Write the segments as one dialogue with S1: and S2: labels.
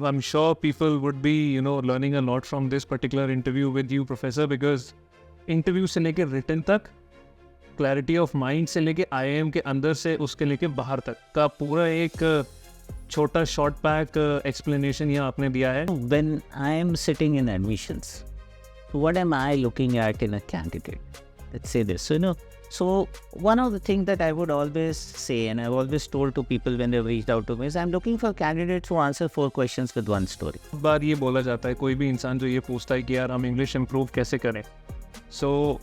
S1: I'm sure people would be, learning a lot from this particular interview with you, Professor, because interview से लेके written तक, clarity of mind से लेके IIM के अंदर से उसके लेके बाहर तक का पूरा एक छोटा शॉर्ट पैक एक्सप्लेनेशन यहाँ आपने दिया है.
S2: When I am sitting in admissions, what am I looking at in a candidate? Let's say this. So one of the things that I would always say, and I've always told to people when they've reached out to me, is I'm looking for candidates who answer 4 questions with 1 story.
S1: बार ये बोला जाता है, कोई भी इंसान जो ये पूछता है कि यार हम इंग्लिश इम्प्रूव कैसे करें. So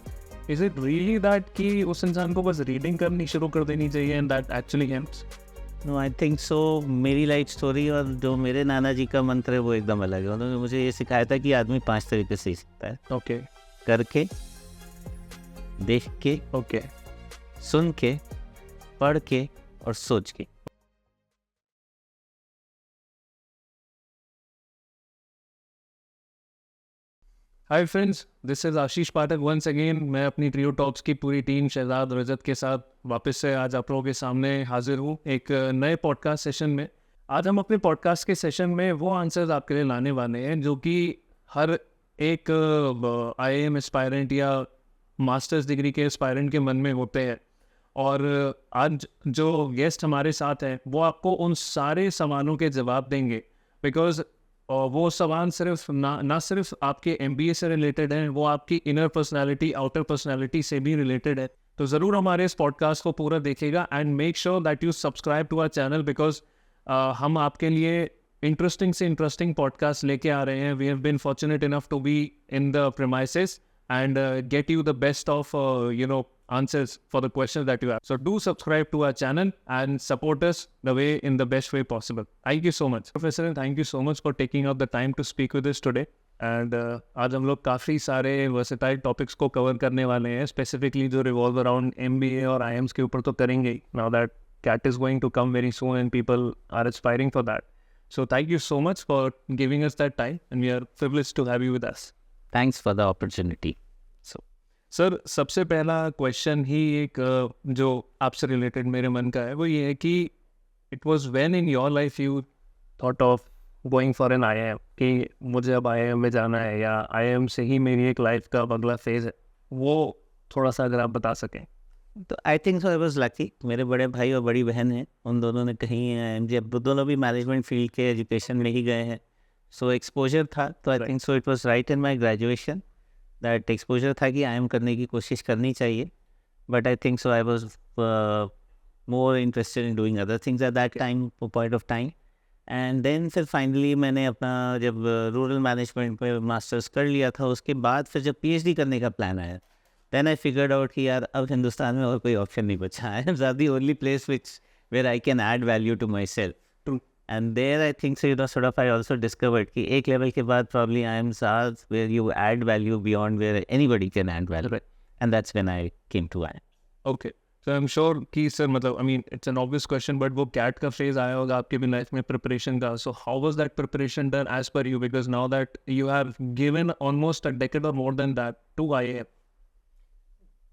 S1: is it really that कि उस इंसान को बस रीडिंग करनी शुरू कर देनी चाहिए and that actually helps?
S2: No, I think so. मेरी लाइफ स्टोरी और जो मेरे नाना जी का मंत्र है वो एकदम अलग है. उन्होंने मुझे ये सिखाया था कि आदमी 5 तरीके से सीखता है.
S1: ओके.
S2: करके, देख के,
S1: ओके,
S2: सुन के, पढ़ के और सोच के.
S1: Hi friends, this is Ashish Pathak once again. मैं अपनी ट्रियो टॉक्स की पूरी टीम शहजाद रजत के साथ वापस से आज आप लोगों के सामने हाजिर हूँ एक नए पॉडकास्ट सेशन में. आज हम अपने पॉडकास्ट के सेशन में वो आंसर्स आपके लिए लाने वाले हैं जो कि हर एक IIM एस्पायरेंट या मास्टर्स डिग्री के एस्पायरेंट के मन में होते हैं. और आज जो गेस्ट हमारे साथ हैं वो आपको उन सारे सवालों के जवाब देंगे, बिकॉज वो सवाल सिर्फ ना सिर्फ आपके MBA से रिलेटेड हैं, वो आपकी इनर पर्सनालिटी आउटर पर्सनालिटी से भी रिलेटेड है. तो ज़रूर हमारे इस पॉडकास्ट को पूरा देखिएगा and make sure that you subscribe to our channel, because हम आपके लिए इंटरेस्टिंग से इंटरेस्टिंग पॉडकास्ट लेके आ रहे हैं. We have been fortunate enough to be in the premises and get you the best of answers for the questions that you have. So do subscribe to our channel and support us in the best way possible. Thank you so much, Professor, and thank you so much for taking out the time to speak with us today. And आज हम लोग काफ़ी सारे versatile topics को cover करने वाले हैं, specifically जो revolve around MBA और IIMs के ऊपर तो करेंगे ही. Now that CAT is going to come very soon and people are aspiring for that. So thank you so much for giving us that time, and we are privileged to have you with us.
S2: Thanks for the opportunity.
S1: So, sir, सबसे पहला question ही एक जो आपसे related मेरे मन का है वो ये है कि it was when in your life you thought of going for an IIM कि मुझे अब IIM में जाना है, या IIM से ही मेरी एक लाइफ का अगला फेज है, वो थोड़ा सा अगर आप बता सकें.
S2: तो I think so I was lucky. मेरे बड़े भाई और बड़ी बहन हैं, उन दोनों ने कहीं जब दोनों भी मैनेजमेंट फील्ड के एजुकेशन में ही गए हैं, सो एक्सपोजर था. तो I think so it was right in my graduation that exposure था कि IIM करने की कोशिश करनी चाहिए. But I think so I was more interested in doing other things at that time, point of time. And then फिर finally मैंने अपना जब रूरल मैनेजमेंट में मास्टर्स कर लिया था, उसके बाद फिर जब PhD करने का प्लान आया, देन आई फिगर्ड आउट कि यार अब हिंदुस्तान में और कोई ऑप्शन नहीं बचा है. That's the only place where I can add value to myself. And there I think so, sort of I also discovered कि एक level के बाद probably IIMs are where you add value beyond where anybody can add value. Right. And that's when I came to IIM.
S1: Okay. So I'm sure कि sir मतलब I mean it's an obvious question, but वो CAT का phase आया होगा आपके भी life में preparation का. So how was that preparation done as per you? Because now that you have given almost a decade or more than that to IIM.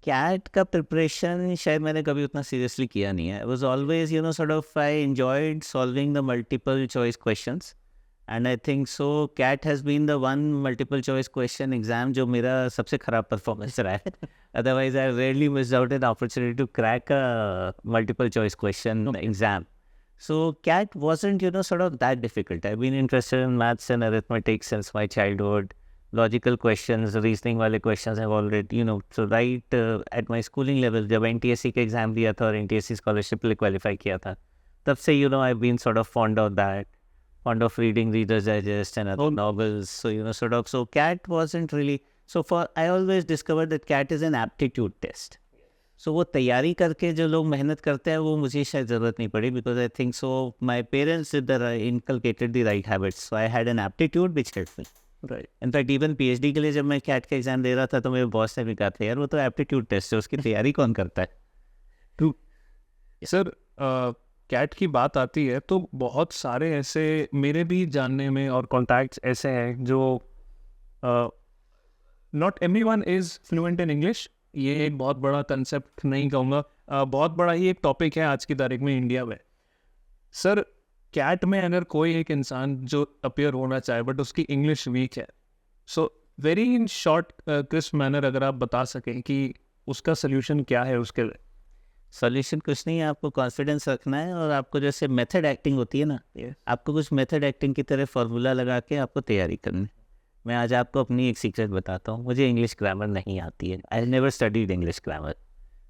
S2: CAT का preparation शायद मैंने कभी उतना सीरियसली किया नहीं है. It was always sort of I enjoyed solving the multiple choice questions, and I think so CAT has been the one multiple choice question exam जो मेरा सबसे ख़राब परफॉर्मेंस रहा है. Otherwise I rarely missed out an opportunity to crack a multiple choice question exam. So CAT wasn't sort of that difficult. I've been interested in maths and arithmetic since my childhood. Logical questions, reasoning वाले questions have already, so right at my schooling level, जब NTSC का exam दिया था और NTSC scholarship लिए qualify किया था, तब से I've been sort of fond of that, fond of reading Reader's Digest and other novels. So sort of, so CAT wasn't really, I always discovered that CAT is an aptitude test. So वो तैयारी करके जो लोग मेहनत करते हैं वो मुझे शायद ज़रूरत नहीं पड़ी, because I think so my parents inculcated the right habits, so I had an aptitude which helped me.
S1: Right.
S2: In fact even PhD के लिए जब मैं CAT का एग्जाम दे रहा था तो मेरे बॉस ने भी कहा था यार वो तो एप्टीट्यूड टेस्ट है, उसकी तैयारी कौन करता है.
S1: ट्रू. सर, CAT की बात आती है तो बहुत सारे ऐसे मेरे भी जानने में और कॉन्टैक्ट्स ऐसे हैं जो not everyone is fluent in English. ये एक बहुत बड़ा कंसेप्ट नहीं कहूँगा, बहुत बड़ा ही एक टॉपिक है आज की तारीख में इंडिया में. सर, कैट में अगर कोई एक इंसान जो अपीयर होना चाहे बट उसकी इंग्लिश वीक है, so very in short crisp manner अगर आप बता सकें कि उसका सोल्यूशन क्या है उसके लिए।
S2: सॉल्यूशन कुछ नहीं है, आपको कॉन्फिडेंस रखना है और आपको जैसे मेथड एक्टिंग होती है ना, आपको कुछ मेथड एक्टिंग की तरह फार्मूला लगा के आपको तैयारी करनी है। मैं आज आपको अपनी एक सीक्रेट बताता हूँ, मुझे इंग्लिश ग्रामर नहीं आती है। I never studied English grammar.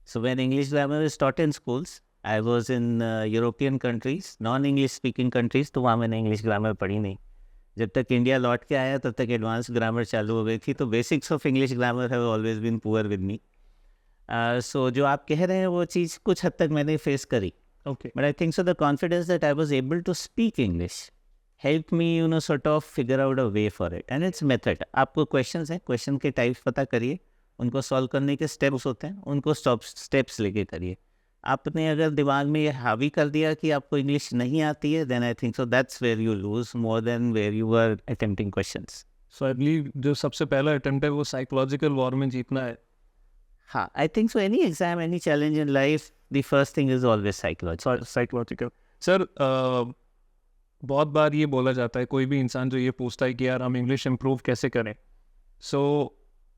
S2: So when English grammar is taught in schools, I was in European countries, non English speaking countries, तो वहाँ मैंने इंग्लिश ग्रामर पढ़ी नहीं। जब तक इंडिया लौट के आया तब तक एडवांस ग्रामर चालू हो गई थी, तो basics of English grammar have always been poor with me. So जो आप कह रहे हैं वो चीज़ कुछ हद तक मैंने फेस करी।
S1: Okay,
S2: but I think so the confidence that I was able to speak English help me you know sort of figure out a way for it. And it's method. आपको क्वेश्चंस हैं, question के types पता करिए, उनको solve करने के steps होते हैं, उनको स्टेप्स लेके करिए। आपने अगर दिमाग में ये हावी कर दिया कि आपको इंग्लिश नहीं आती है, then I think so that's where you lose more than where you are attempting questions.
S1: So I believe जो सबसे पहला अटेम्प्ट है वो साइकोलॉजिकल वॉर में जीतना है।
S2: हाँ, आई think so any exam, any challenge in life, the first thing is always psychological.
S1: Psychological. Sir बहुत बार ये बोला जाता है, कोई भी इंसान जो ये पूछता है कि यार हम इंग्लिश इम्प्रूव कैसे करें, so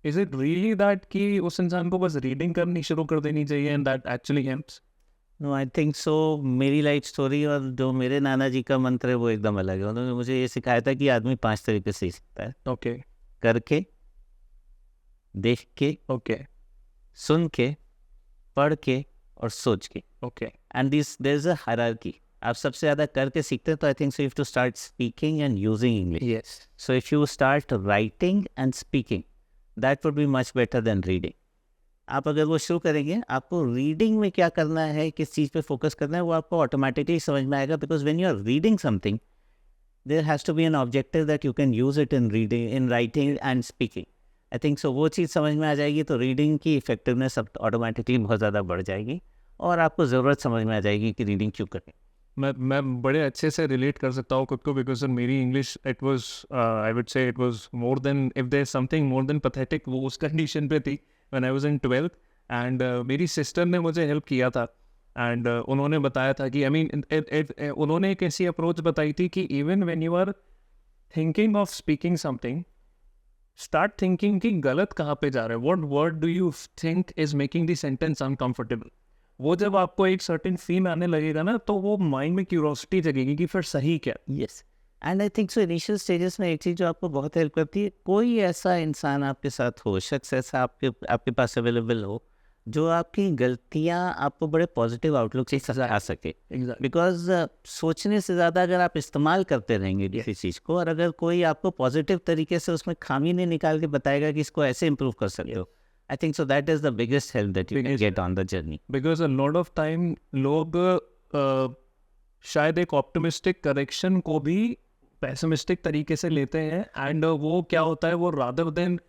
S1: is it really that कि उस इंसान को बस रीडिंग करनी शुरू कर देनी चाहिए and that actually helps?
S2: No, I think so मेरी लाइफ स्टोरी और जो मेरे नाना जी का मंत्र है वो एकदम अलग है। उन्होंने मुझे ये सिखाया था कि आदमी 5 तरीके से सीख सकता है।
S1: ओके,
S2: करके, देख के,
S1: ओके,
S2: सुन के, पढ़ के और सोच के।
S1: Okay,
S2: and this there is a hierarchy. आप सबसे ज़्यादा करके सीखते हैं, तो I think so you have to start speaking and using English.
S1: Yes.
S2: So if you start writing and speaking, that would be much better than reading. आप अगर वो शुरू करेंगे, आपको रीडिंग में क्या करना है, किस चीज़ पे फोकस करना है, वो आपको ऑटोमेटिकली समझ में आएगा। Because when you are reading something, there has to be an objective that you can use it in reading, in writing and speaking. I think so वो चीज़ समझ में आ जाएगी तो रीडिंग की इफेक्टिवनेस अब ऑटोमेटिकली बहुत ज़्यादा बढ़ जाएगी और आपको ज़रूरत समझ में आ जाएगी कि रीडिंग क्यों करें।
S1: मैं बड़े अच्छे से रिलेट कर सकता हूँ खुद को, बिकॉज मेरी English it was I would say it was more than, if there something more than pathetic, वो उस कंडीशन पे थी when I was in 12th। And मेरी सिस्टर ने मुझे हेल्प किया था एंड उन्होंने बताया था कि आई मीन उन्होंने एक ऐसी अप्रोच बताई थी कि even when you are thinking of speaking something, start thinking कि गलत कहाँ पे जा रहा है, what word do you think is making the sentence uncomfortable. वो जब आपको एक सर्टेन फील आने लगेगा ना, तो वो माइंड में क्यूरोसिटी जगेगी कि फिर सही क्या।
S2: Yes, and I think so initial stages में एक चीज़ जो आपको बहुत हेल्प करती है, कोई ऐसा इंसान आपके साथ हो, शख्स ऐसा आपके पास अवेलेबल हो जो आपकी गलतियां आपको बड़े पॉजिटिव आउटलुक से समझा सके। बिकॉज सोचने से ज़्यादा अगर आप इस्तेमाल करते रहेंगे किसी चीज़ को, और अगर कोई आपको पॉजिटिव तरीके से उसमें खामी नहीं निकाल के बताएगा कि इसको ऐसे इम्प्रूव कर सकते हो, आई think so that is the biggest help that you can get on the journey.
S1: Because a lot of time लोग शायद एक ऑप्टिमिस्टिक करेक्शन को भी पेसिमिस्टिक तरीके से लेते हैं, एंड वो क्या होता है, वो रादर देन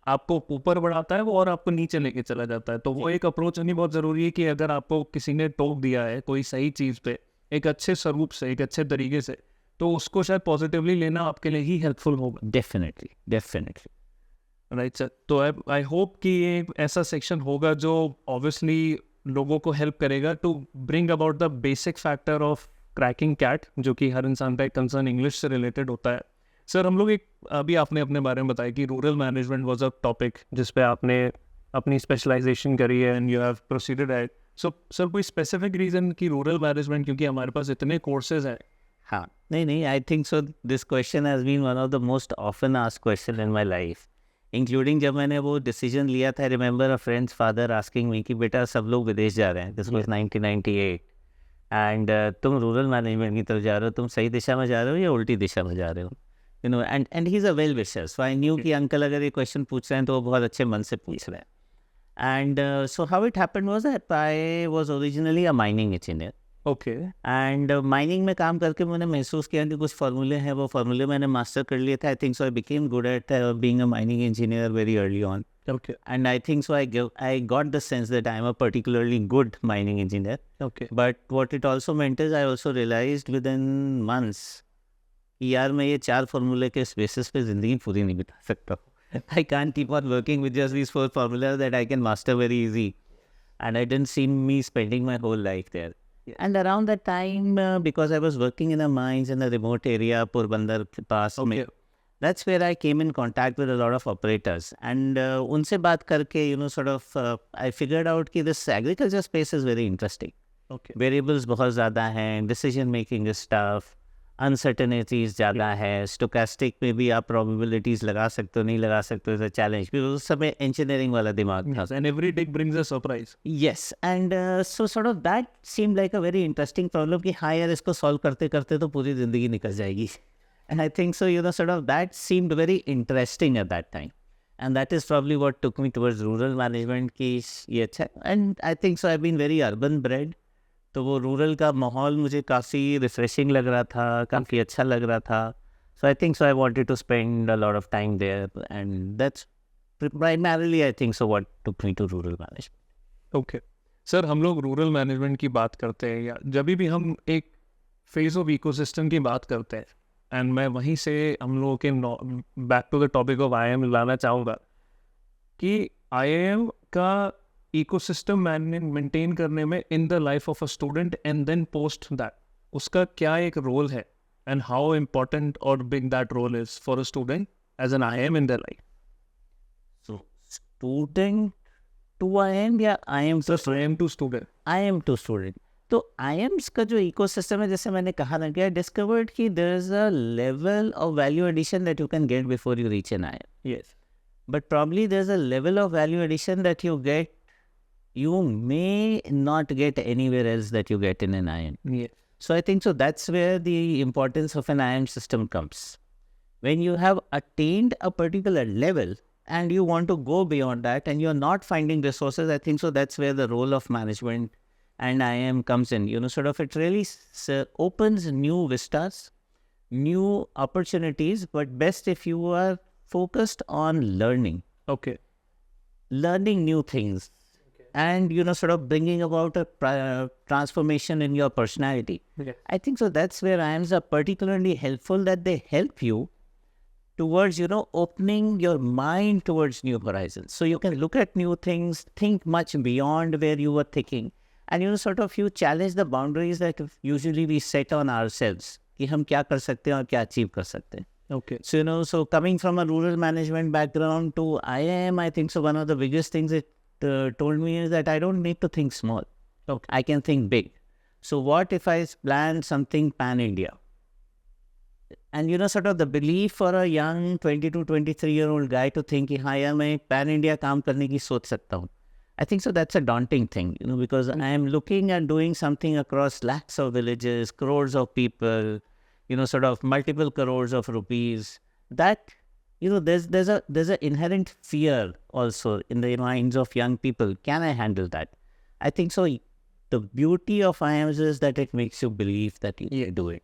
S1: आपको ऊपर बढ़ाता है वो और आपको नीचे लेके चला जाता है। तो वो एक अप्रोच होनी बहुत ज़रूरी है कि अगर आपको किसी ने टोक दिया है कोई सही चीज़ पे एक अच्छे स्वरूप से, एक अच्छे तरीके से, तो उसको शायद पॉजिटिवली लेना आपके लिए ही हेल्पफुल होगा।
S2: Definitely
S1: right sir. तो आई होप कि ये ऐसा सेक्शन होगा जो ऑब्वियसली लोगों को हेल्प करेगा to bring about the basic factor of cracking CAT, जो कि हर इंसान का एक कंसर्न इंग्लिश से रिलेटेड होता है। सर हम लोग एक अभी आपने अपने बारे में बताया कि rural management was a topic जिस पे आपने अपनी स्पेशलाइजेशन करी है and you have proceeded at. So sir कोई स्पेसिफिक रीज़न कि रूरल मैनेजमेंट, क्योंकि हमारे पास इतने कोर्सेज हैं।
S2: हाँ, नहीं, I think so this question has been one of the most often asked question in my life, including जब मैंने वो डिसीजन लिया था। Remember a friend's father asking me कि बेटा सब लोग विदेश जा रहे हैं, दिस वाज 1998, एंड तुम रूरल मैनेजमेंट की तरफ जा रहे हो, तुम सही दिशा में जा रहे हो या उल्टी दिशा में जा रहे हो, you know. And he is a well wisher, so I knew कि अंकल अगर ये क्वेश्चन पूछ रहे हैं तो वो बहुत अच्छे मन से पूछ रहे हैं। And so how it happened was that I was originally a mining engineer.
S1: Okay.
S2: And mining में काम करके मैंने महसूस किया कि कुछ फार्मूले हैं, वो फार्मूले मैंने मास्टर कर लिए थे। आई think so I became good at being a mining engineer very early on.
S1: Okay.
S2: And I think so I got the sense that I am a particularly good mining engineer.
S1: Okay.
S2: But what it also meant is I also realized within months कि यार मैं ये 4 फार्मूले के basis पे ज़िंदगी पूरी नहीं बिता सकता। I can't keep on working with just these 4 formulas that I can master very easy. And I didn't see me spending my whole life there.
S1: Yes.
S2: And around that time, because I was working in the mines in a remote area, Porbandar ke paas mein,
S1: Okay.
S2: that's where I came in contact with a lot of operators. And unse baat karke, I figured out that this agriculture space is very interesting.
S1: Okay.
S2: Variables बहुत ज़्यादा हैं, decision making is tough, uncertainties ज़्यादा है, stochastic में भी आप probabilities लगा सकते हो, नहीं लगा सकते हो, it's a challenge. because उस समय engineering वाला दिमाग था.
S1: Yes, and every dig brings a surprise.
S2: Yes, and so sort of that seemed like a very interesting problem कि हाँ यार इसको solve करते करते तो पूरी ज़िंदगी निकल जाएगी. And I think so, sort of that seemed very interesting at that time. And that is probably what took me towards rural management की ये अच्छा. And I think so I've been very urban bred. तो वो rural का माहौल मुझे काफ़ी refreshing लग रहा था, काफ़ी अच्छा लग रहा था. So I think so I wanted to spend a lot of time there and that's primarily I think so what took me to rural management.
S1: Okay sir, हम लोग रूरल मैनेजमेंट की बात करते हैं या जब भी हम एक फेज ऑफ इकोसिस्टम की बात करते हैं, एंड मैं वहीं से हम लोगों के back to the topic of IIM लाना चाहूँगा कि IIM का इकोसिस्टम मेंटेन करने में in the life of a student and then post that उसका क्या एक रोल है, एंड हाउ इम्पोर्टेंट और big that role is for a student as an IIM in their life.
S2: So student to IIM या IIM
S1: to student?
S2: IIM to student. तो IIMs का जो ecosystem है, जैसे मैंने कहा ना, कि डिस्कवर्ड कि there is a level of value addition that you can get before you reach an IIM.
S1: Yes.
S2: But probably there's a level of value addition that you may not get anywhere else that you get in an IIM.
S1: Yes.
S2: So I think so that's where the importance of an IIM system comes. When you have attained a particular level and you want to go beyond that and you're not finding resources, I think so that's where the role of management and IIM comes in. Sort of it really opens new vistas, new opportunities, but best if you are focused on learning.
S1: Okay.
S2: Learning new things. Okay. And, sort of bringing about a transformation in your personality.
S1: Yes.
S2: I think so that's where IIMs are particularly helpful, that they help you towards, opening your mind towards new horizons. So you can look at new things, think much beyond where you were thinking. And, sort of you challenge the boundaries that usually we set on ourselves. कि हम क्या कर सकते हैं और क्या achieve कर सकते हैं.
S1: Okay.
S2: So, so coming from a rural management background to IIM, I think so one of the biggest things it told me is that I don't need to think small.
S1: Okay.
S2: I can think big. So what if I plan something pan-India? And, sort of the belief for a young 22, 23-year-old guy to think, हाँ यार मैं pan-India काम करने की सोच सकता हूँ. I think so that's a daunting thing, because I am looking at doing something across lakhs of villages, crores of people, sort of multiple crores of rupees. That, there's an inherent fear also in the minds of young people. Can I handle that? I think so. The beauty of IIMs is that it makes you believe that you can do it.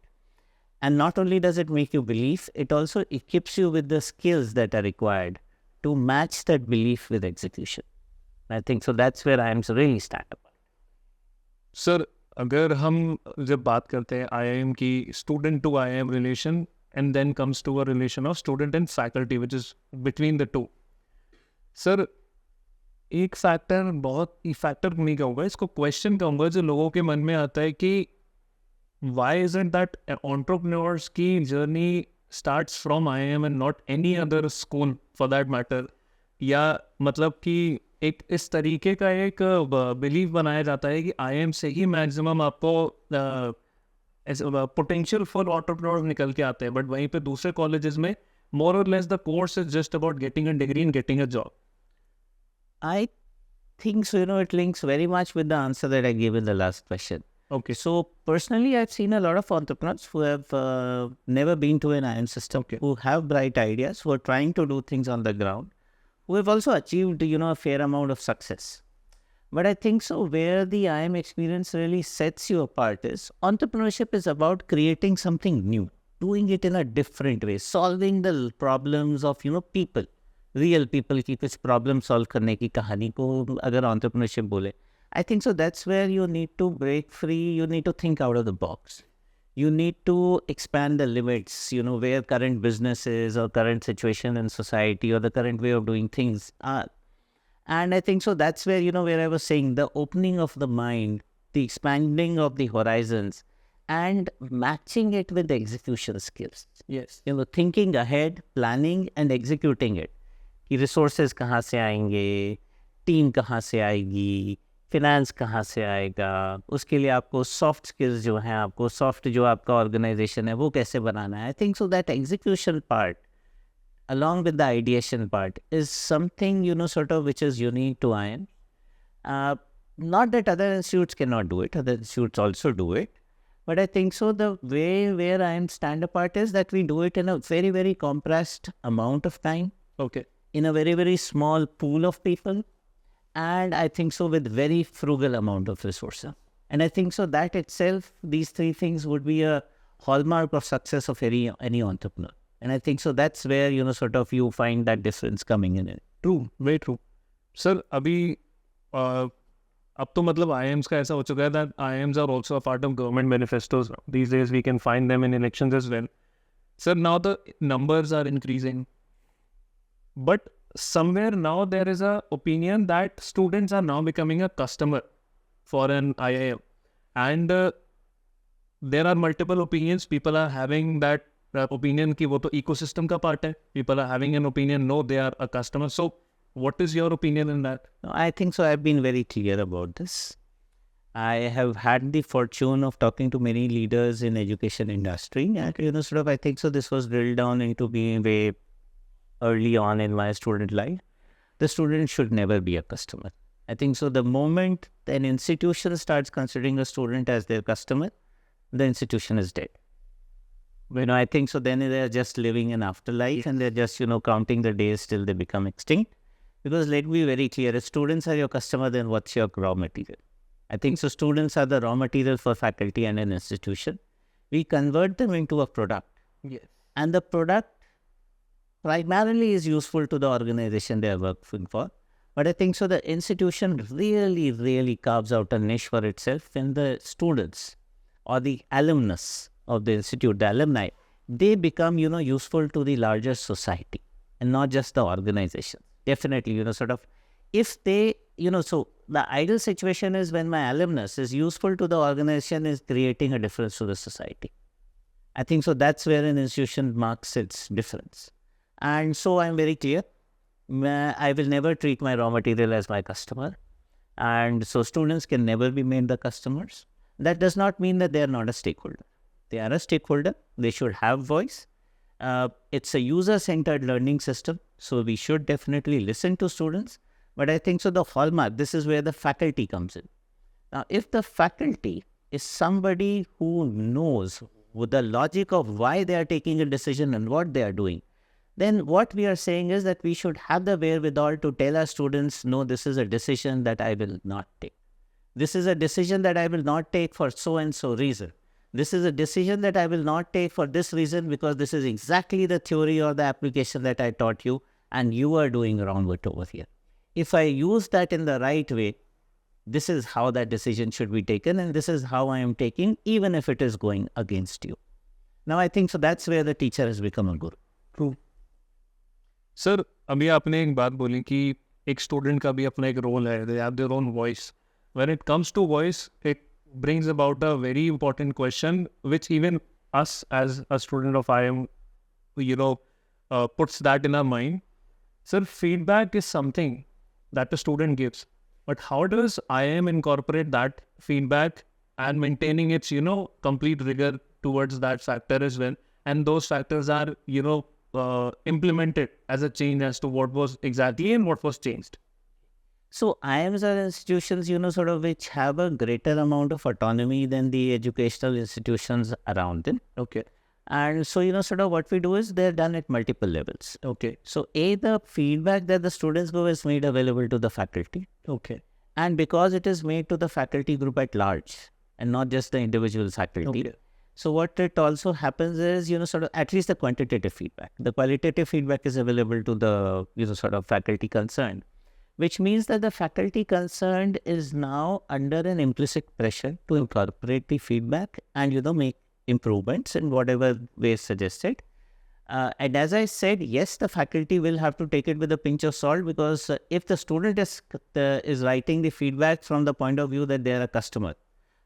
S2: And not only does it make you believe, it also equips you with the skills that are required to match that belief with execution. I think so that's where IIMs really stand up.
S1: Sir, अगर हम जब बात करते हैं IIM की student to IIM relation, and then comes to a relation of student and faculty which is between the two, sir एक factor नहीं कहूँगा, इसको क्वेश्चन कहूँगा जो लोगों के मन में आता है कि why is it that entrepreneurs की journey starts from IIM and not any other school for that matter, या मतलब कि एक इस तरीके का एक बिलीव बनाया जाता है कि IIM से ही मैक्सिमम आपको पोटेंशियल फॉर एंटरप्रेन्योर्स निकल के आते हैं, बट वहीं पे दूसरे कॉलेजेस में मोर और less the course is just about getting a degree and getting a job.
S2: I think so, it links very much with the answer that I gave in the last question.
S1: Okay.
S2: So personally, I've seen a lot of entrepreneurs who have never been to an IIM system,
S1: Okay.
S2: who have bright ideas, who are trying to do things on the ground, who have also achieved, a fair amount of success. But I think so where the IIM experience really sets you apart is entrepreneurship is about creating something new, doing it in a different way, solving the problems of, people, real people की कुछ problem solve करने की कहानी को अगर entrepreneurship बोले. I think so that's where you need to break free, you need to think out of the box. You need to expand the limits, where current businesses or current situation in society or the current way of doing things are. And I think so that's where, where I was saying the opening of the mind the expanding of the horizons, and matching it with the execution skills.
S1: Yes.
S2: Thinking ahead, planning and executing it. कि resources कहाँ से आएंगे, team कहाँ से आएगी, finance कहाँ से आएगा, उसके लिए आपको soft skills जो हैं, आपको soft जो आपका organization है, वो कैसे बनाना है. I think so that execution part, along with the ideation part, is something, sort of which is unique to IIM. Not that other institutes cannot do it, other institutes also do it. But I think so the way where IIM stand apart is that we do it in a very, very compressed amount of time.
S1: Okay.
S2: In a very, very small pool of people. And I think so with very frugal amount of resources. And I think so that itself, these three things would be a hallmark of success of any entrepreneur. And I think so that's where, sort of you find that difference coming in it.
S1: True, very true. Sir, अभी अब तो मतलब IIMs का ऐसा हो चुका है that IIMs are also a part of government manifestos now. These days we can find them in elections as well. Sir, now the numbers are increasing. But somewhere now there is a opinion that students are now becoming a customer for an IIM. And there are multiple opinions. People are having that opinion कि वो तो ecosystem का part है. People are having an opinion, no, they are a customer. So what is your opinion in that?
S2: No, I think so. I've been very clear about this. I have had the fortune of talking to many leaders in education industry. And, sort of, I think so this was drilled down into me way early on in my student life. The student should never be a customer. I think so the moment an institution starts considering a student as their customer, the institution is dead. I think so then they're just living an afterlife and they're just, counting the days till they become extinct. Because let me be very clear, if students are your customer, then what's your raw material? I think so students are the raw material for faculty and an institution. We convert them into a product.
S1: Yes.
S2: And the product primarily is useful to the organization they are working for. But I think so the institution really, really carves out a niche for itself when the students or the alumnus of the institute, the alumni, they become, useful to the larger society and not just the organization. Definitely, sort of, if they, so the ideal situation is when my alumnus is useful to the organization, is creating a difference to the society. I think so that's where an institution marks its difference. And so I'm very clear, I will never treat my raw material as my customer. And so students can never be made the customers. That does not mean that they are not a stakeholder. They are a stakeholder. They should have voice. It's a user-centered learning system. So we should definitely listen to students. But I think so the hallmark, this is where the faculty comes in. Now, if the faculty is somebody who knows with the logic of why they are taking a decision and what they are doing, then what we are saying is that we should have the wherewithal to tell our students, no, this is a decision that I will not take. This is a decision that I will not take for so and so reason. This is a decision that I will not take for this reason because this is exactly the theory or the application that I taught you and you are doing wrong with over here. If I use that in the right way, this is how that decision should be taken and this is how I am taking, even if it is going against you. Now I think so that's where the teacher has become a guru.
S1: True. Sir, अभी आपने एक बात बोली कि एक student का भी अपना एक रोल है. They have their own voice. When it comes to voice, it brings about a very important question, which even us as a student of IIM, puts that in our mind. Sir, feedback is something that the student gives. But how does IIM incorporate that feedback and maintaining its, complete rigor towards that factor as well? And those factors are, implemented as a change as to what was exactly and what was changed.
S2: So IIMs are institutions, sort of which have a greater amount of autonomy than the educational institutions around them.
S1: Okay.
S2: And so, sort of what we do is they're done at multiple levels.
S1: Okay.
S2: So the feedback that the students go is made available to the faculty.
S1: Okay.
S2: And because it is made to the faculty group at large and not just the individual faculty.
S1: Okay.
S2: So what it also happens is, sort of at least the quantitative feedback. The qualitative feedback is available to the, sort of faculty concerned, which means that the faculty concerned is now under an implicit pressure to incorporate the feedback and, make improvements in whatever way suggested. And as I said, yes, the faculty will have to take it with a pinch of salt because if the student is writing the feedback from the point of view that they are a customer,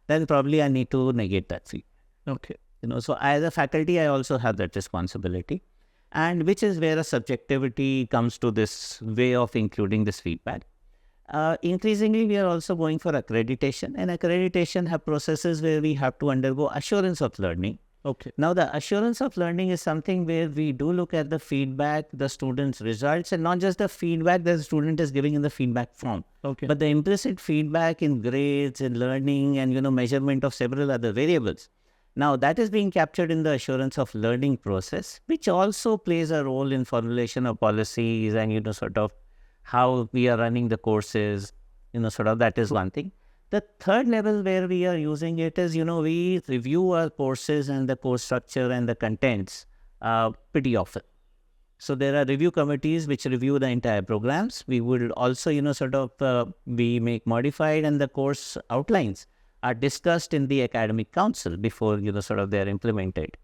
S2: then probably I need to negate that feedback.
S1: Okay.
S2: So as a faculty, I also have that responsibility, and which is where a subjectivity comes to this way of including this feedback. Increasingly, we are also going for accreditation, and accreditation have processes where we have to undergo assurance of learning.
S1: Okay.
S2: Now, the assurance of learning is something where we do look at the feedback, the student's results, and not just the feedback that the student is giving in the feedback form,
S1: Okay.
S2: but the implicit feedback in grades, in learning, and measurement of several other variables. Now, that is being captured in the assurance of learning process, which also plays a role in formulation of policies and, sort of how we are running the courses, sort of that is one thing. The third level where we are using it is, we review our courses and the course structure and the contents pretty often. So there are review committees which review the entire programs. We would also, we make modified, and the course outlines are discussed in the academic council before, they're implemented.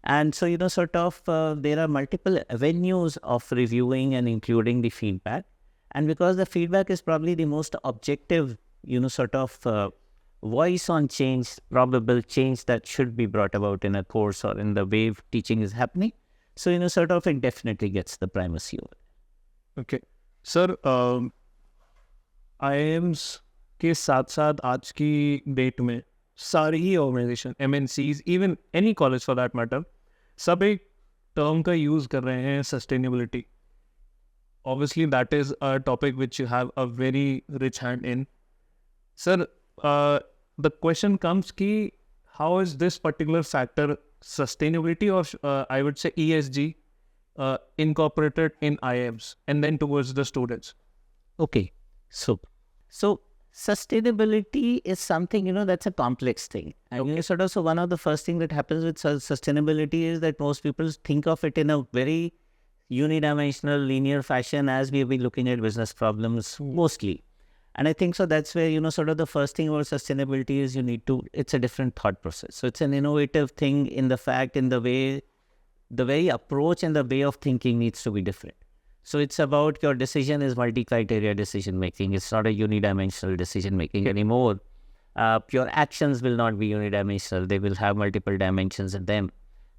S2: And so, there are multiple avenues of reviewing and including the feedback. And because the feedback is probably the most objective, voice on change, probable change that should be brought about in a course or in the way teaching is happening. So, it definitely gets the primacy over it.
S1: Okay. Sir, IIMs के साथ साथ आज की date में सारी ही organisation, MNCs, even any college for that matter, सब एक टर्म का यूज़ कर रहे हैं, sustainability. Obviously, that is a topic which you have a very rich hand in. Sir, the question comes ki, how is this particular factor, sustainability or I would say ESG, incorporated in IIMs and then towards the students?
S2: Okay. So sustainability is something, that's a complex thing. And
S1: Okay.
S2: so one of the first thing that happens with sustainability is that most people think of it in a very unidimensional, linear fashion as we've been looking at business problems mostly. And I think so that's where, the first thing about sustainability is it's a different thought process. So it's an innovative thing in the fact, in the way, the very approach and the way of thinking needs to be different. So it's about your decision is multi-criteria decision making. It's not a unidimensional decision making anymore. Your actions will not be unidimensional. They will have multiple dimensions in them.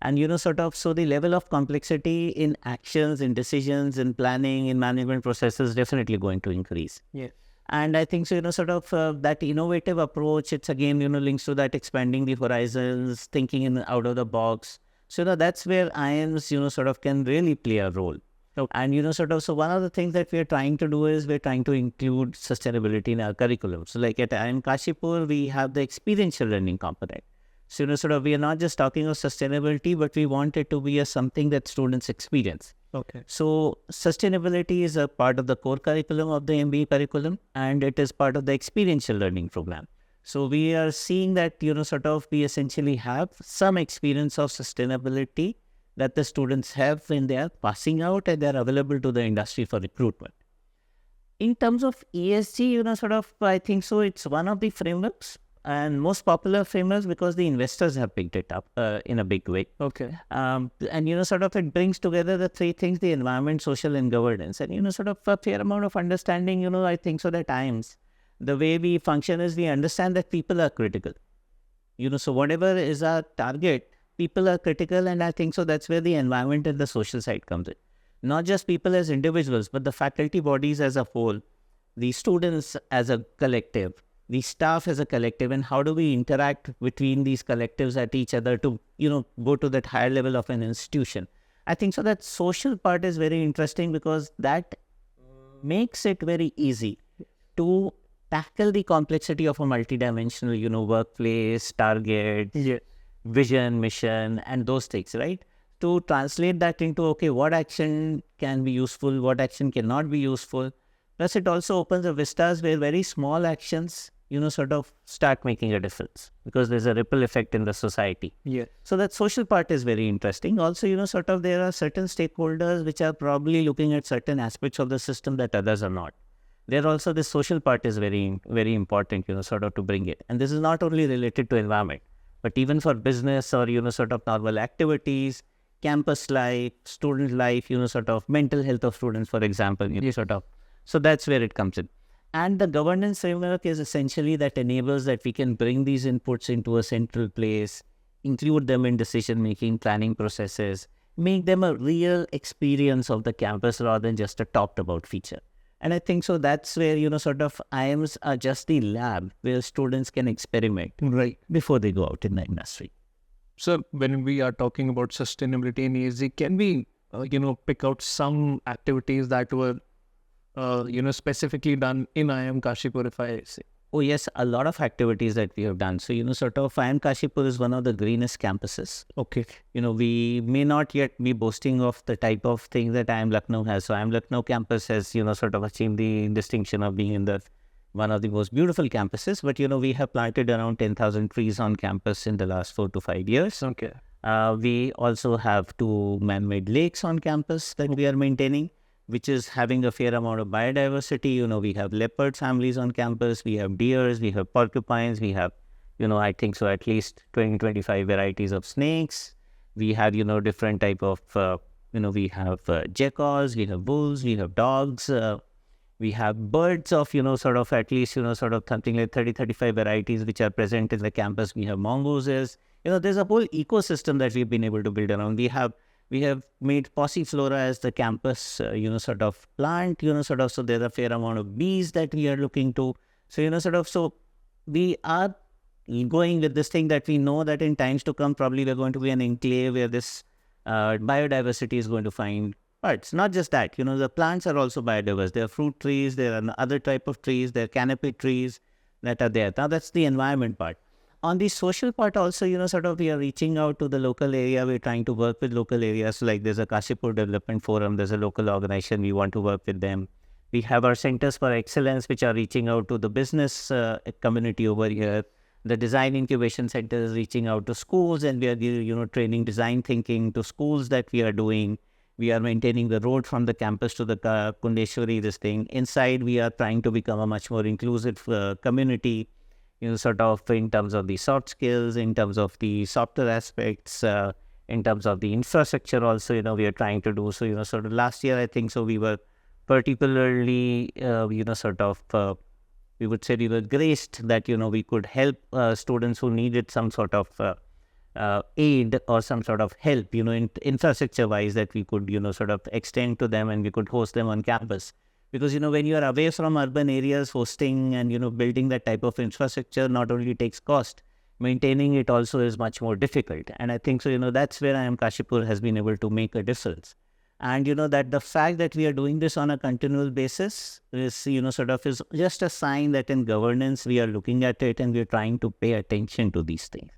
S2: And, so the level of complexity in actions, in decisions, in planning, in management processes is definitely going to increase.
S1: Yeah.
S2: And I think so, that innovative approach, it's again, links to that expanding the horizons, thinking out of the box. So, that's where IIMs, can really play a role.
S1: Okay.
S2: And, so one of the things that we're trying to do is we're trying to include sustainability in our curriculum. So, like at IIM Kashipur, we have the experiential learning component. So, we are not just talking of sustainability, but we want it to be something that students experience.
S1: Okay.
S2: So, sustainability is a part of the core curriculum of the MBA curriculum, and it is part of the experiential learning program. So, we are seeing that, we essentially have some experience of sustainability that the students have when they are passing out and they are available to the industry for recruitment. In terms of ESG, I think so it's one of the frameworks and most popular frameworks because the investors have picked it up in a big way.
S1: Okay.
S2: And, it brings together the three things, the environment, social and governance. And, a fair amount of understanding, I think so at times, the way we function is we understand that people are critical. So whatever is our target, people are critical. And I think so that's where the environment and the social side comes in. Not just people as individuals, but the faculty bodies as a whole, the students as a collective, the staff as a collective, and how do we interact between these collectives at each other to, go to that higher level of an institution. I think so that social part is very interesting because that makes it very easy to tackle the complexity of a multidimensional, workplace, target, vision, mission, and those things, right? To translate that into, okay, what action can be useful, what action cannot be useful. Plus, it also opens the vistas where very small actions, start making a difference because there's a ripple effect in the society.
S1: Yeah.
S2: So that social part is very interesting. Also, there are certain stakeholders which are probably looking at certain aspects of the system that others are not. There also the social part is very, very important, to bring it. And this is not only related to environment, but even for business or, normal activities, campus life, student life, mental health of students, for example, So that's where it comes in. And the governance framework is essentially that enables that we can bring these inputs into a central place, include them in decision-making, planning processes, make them a real experience of the campus rather than just a talked-about feature. And I think so that's where, sort of IIMs are just the lab where students can experiment
S1: Right.
S2: before they go out in the industry.
S1: So when we are talking about sustainability in ESG, can we, pick out some activities that were, specifically done in IIM Kashipur, if I say?
S2: Oh yes, a lot of activities that we have done. So, sort of IIM Kashipur is one of the greenest campuses.
S1: Okay.
S2: We may not yet be boasting of the type of thing that IIM Lucknow has. So IIM Lucknow campus has, sort of achieved the distinction of being in the one of the most beautiful campuses. But, we have planted around 10,000 trees on campus in the last 4 to 5 years.
S1: Okay.
S2: We also have 2 man-made lakes on campus that we are maintaining, which is having a fair amount of biodiversity. We have leopard families on campus, we have deers, we have porcupines, we have, I think so at least 20-25 varieties of snakes. We have, different type of, we have jackals, we have bulls, we have dogs, we have birds of, sort of at least, sort of something like 30-35 varieties which are present in the campus. We have mongooses. There's a whole ecosystem that we've been able to build around. We have made Passiflora as the campus, sort of plant, so there's a fair amount of bees that we are looking to. So, so we are going with this thing that we know that in times to come, probably we're going to be an enclave where this biodiversity is going to find parts. Not just that, the plants are also biodiverse. There are fruit trees, there are other type of trees, there are canopy trees that are there. Now, that's the environment part. On the social part also, sort of we are reaching out to the local area. We're trying to work with local areas. So like there's a Kashipur Development Forum. There's a local organization. We want to work with them. We have our centers for excellence, which are reaching out to the business community over here. The design incubation center is reaching out to schools, and we are, training design thinking to schools that we are doing. We are maintaining the road from the campus to the Kundeshwari, this thing. Inside, we are trying to become a much more inclusive community. Sort of in terms of the soft skills, in terms of the software aspects, in terms of the infrastructure also, we are trying to do. So, sort of last year, I think so we were particularly, sort of, we would say we were graced that, we could help students who needed some sort of aid or some sort of help, infrastructure-wise that we could, sort of extend to them and we could host them on campus. Because, when you are away from urban areas, hosting and, building that type of infrastructure not only takes cost, maintaining it also is much more difficult. And I think so, that's where IIM Kashipur has been able to make a difference. And, that the fact that we are doing this on a continual basis is, sort of is just a sign that in governance, we are looking at it and we are trying to pay attention to these things.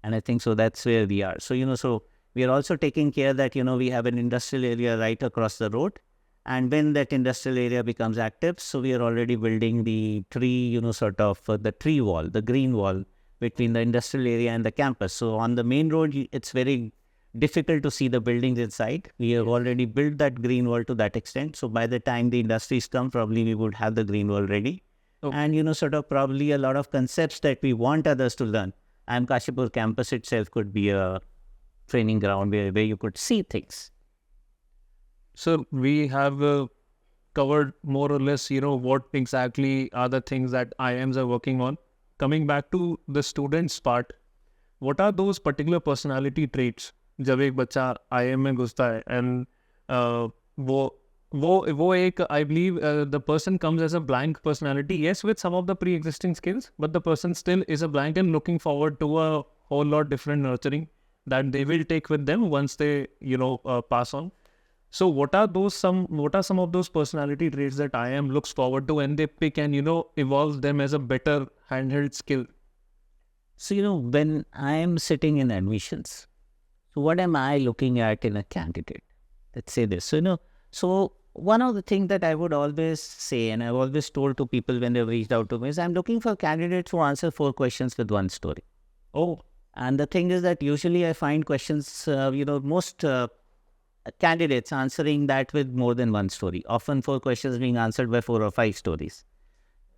S2: And I think so that's where we are. So, so we are also taking care that, we have an industrial area right across the road. And when that industrial area becomes active, so we are already building the tree, sort of the tree wall, the green wall between the industrial area and the campus. So on the main road, it's very difficult to see the buildings inside. We have already built that green wall to that extent. So by the time the industries come, probably we would have the green wall ready. Okay. And, sort of probably a lot of concepts that we want others to learn. IIM Kashipur campus itself could be a training ground where you could see things.
S1: So we have covered more or less, what exactly are the things that IIMs are working on. Coming back to the students part, what are those particular personality traits जब एक बच्चा IIM में घुसता है and वो एक I believe the person comes as a blank personality, yes, with some of the pre-existing skills, but the person still is a blank and looking forward to a whole lot different nurturing that they will take with them once they pass on. So what are some of those personality traits that IIM looks forward to and they pick and evolve them as a better handheld skill?
S2: So when I am sitting in admissions, so what am I looking at in a candidate? Let's say this. So one of the things that I would always say, and I've always told to people when they've reached out to me, is I'm looking for candidates who answer 4 questions with 1 story.
S1: Oh,
S2: and the thing is that usually I find questions, most candidates answering that with more than 1 story. Often 4 questions being answered by 4 or 5 stories.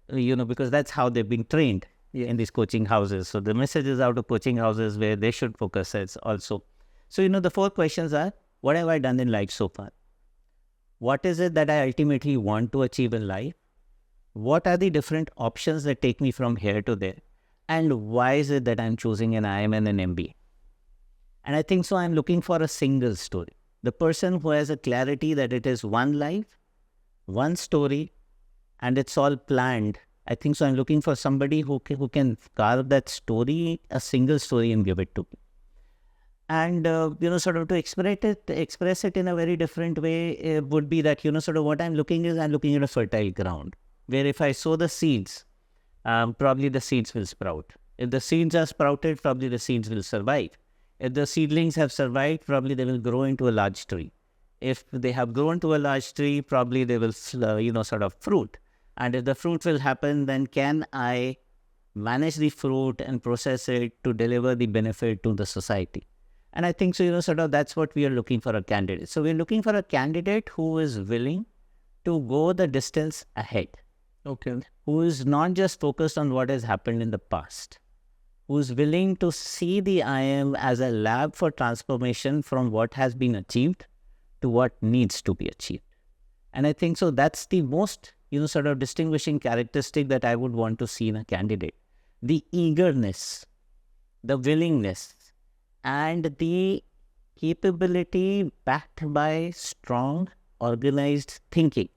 S2: Because that's how they've been trained in these coaching houses. So the message is out of coaching houses where they should focus as also. So, the 4 questions are, what have I done in life so far? What is it that I ultimately want to achieve in life? what are the different options that take me from here to there, and why is it that I'm choosing an IIM and an MBA? And I think so I'm looking for a single story. The person who has a clarity that it is one life, one story, and it's all planned. I think so I'm looking for somebody who can carve that story, a single story, and give it to me. And, sort of to express it in a very different way would be that, sort of what I'm looking at a fertile ground, where if I sow the seeds, probably the seeds will sprout. If the seeds are sprouted, probably the seeds will survive. If the seedlings have survived, probably they will grow into a large tree. If they have grown to a large tree, probably they will, sort of fruit. And if the fruit will happen, then can I manage the fruit and process it to deliver the benefit to the society? And I think so, sort of that's what we are looking for a candidate. So we're looking for a candidate who is willing to go the distance ahead.
S1: Okay.
S2: Who is not just focused on what has happened in the past. Who is willing to see the IIM as a lab for transformation from what has been achieved to what needs to be achieved. And I think so that's the most, sort of distinguishing characteristic that I would want to see in a candidate. The eagerness, the willingness, and the capability backed by strong, organized thinking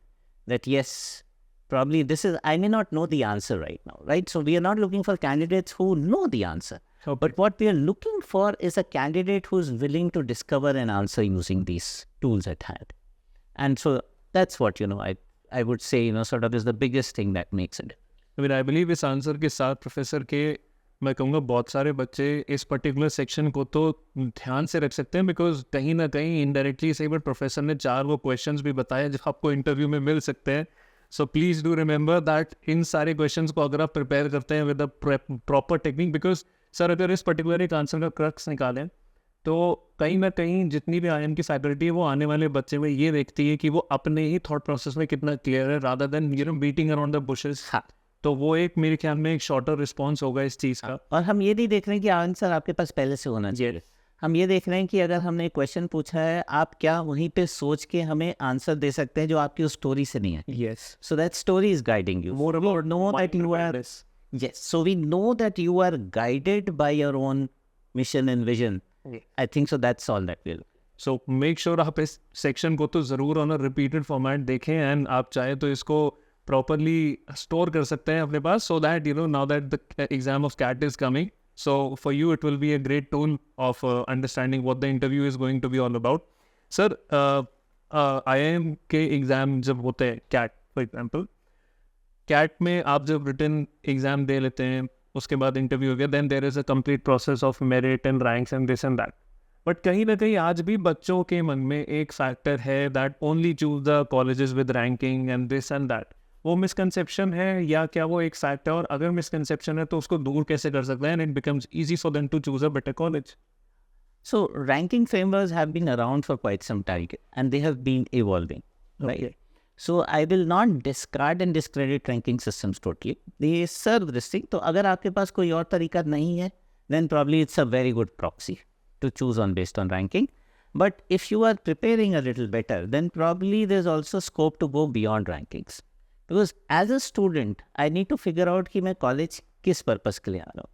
S2: that yes, probably I may not know the answer right now, right? So we are not looking for candidates who know the answer.
S1: Okay.
S2: But what we are looking for is a candidate who is willing to discover an answer using these tools at hand. And so that's what, I would say, sort of is the biggest thing that makes it.
S1: I mean, I believe इस answer के साथ professor के मैं कहूँगा बहुत सारे बच्चे इस पर्टिकुलर सेक्शन को तो ध्यान से रख सकते हैं, बिकॉज कहीं ना कहीं इनडायरेक्टली सही बट प्रोफेसर ने 4 वो क्वेश्चंस भी बताए जो आपको इंटरव्यू में मिल सकते हैं. So please do remember that in सारे क्वेश्चंस को अगर आप प्रिपेयर करते हैं with a proper technique, because sir अगर इस पर्टिकुलर एक आंसर का क्रक्स निकालें तो कहीं ना कहीं जितनी भी IIM की फैकल्टी है वो आने वाले बच्चे में ये देखती है कि वो अपने ही थॉट प्रोसेस में कितना क्लियर है rather than beating around the bushes. तो वो एक मेरे ख्याल में एक शॉर्टर रिस्पॉन्स होगा इस चीज़ का.
S2: और हम ये नहीं देख रहे हैं कि आंसर आपके पास पहले से होना चाहिए. हम ये देख रहे हैं कि अगर हमने क्वेश्चन पूछा है आप क्या वहीं पे सोच के हमें आंसर दे सकते हैं जो आपकी उस स्टोरी से नहीं है.
S1: Yes.
S2: So that story is guiding you.
S1: More about
S2: know that you are. Yes. So we know that you are guided by your own mission and vision. I think so. That's all that will.
S1: So make sure आप इस section को तो ज़रूर on a repeated format देखें and आप चाहे तो इसको प्रॉपरली स्टोर कर सकते हैं अपने पास, so that now that the exam of CAT is coming, so for you it will be a great tool of understanding what the interview is going to be all about. Sir IIM के exam जब होते हैं cat for example, cat में आप जब written exam दे लेते हैं उसके बाद इंटरव्यू हो गया, then there is a complete process of merit and ranks and this and that. But कहीं ना कहीं आज भी बच्चों के मन में एक फैक्टर है that only choose the colleges with ranking and this and that. वो मिसकंसेप्शन है या क्या वो एक फैक्ट है, और अगर मिसकंसेप्शन है तो उसको दूर कैसे कर सकते हैं and it becomes easy for them to choose a better college?
S2: So ranking frameworks have been around for quite some time and they have been evolving.
S1: Okay.
S2: Right? So I will not discard and discredit ranking systems totally. They serve this thing. तो अगर आपके पास कोई और तरीका नहीं है, then probably it's a very good proxy to choose on based on ranking. But if you are preparing a little better, then probably there's also scope to go beyond rankings. Because as a student, I need to figure out कि मैं college किस purpose के लिए आ रहा हूँ.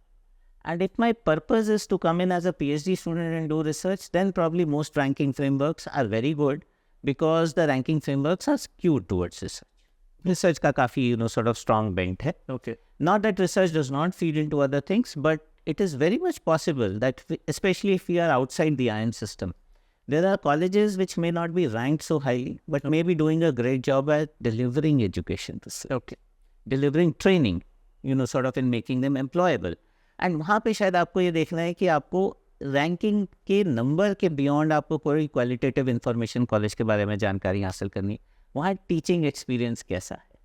S2: And if my purpose is to come in as a PhD student and do research, then probably most ranking frameworks are very good because the ranking frameworks are skewed towards research. Research का काफ़ी sort of strong bent है.
S1: Okay.
S2: Not that research does not feed into other things, but it is very much possible that especially if we are outside the IIM system, there are colleges which may not be ranked so highly, but may be doing a great job at delivering education.
S1: Okay.
S2: Delivering training, sort of in making them employable. And वहाँ पे शायद आपको ये देखना है कि आपको ranking के नंबर के बियॉन्ड आपको कोई क्वालिटेटिव इंफॉर्मेशन कॉलेज के बारे में जानकारी हासिल करनी. वहाँ टीचिंग एक्सपीरियंस कैसा है,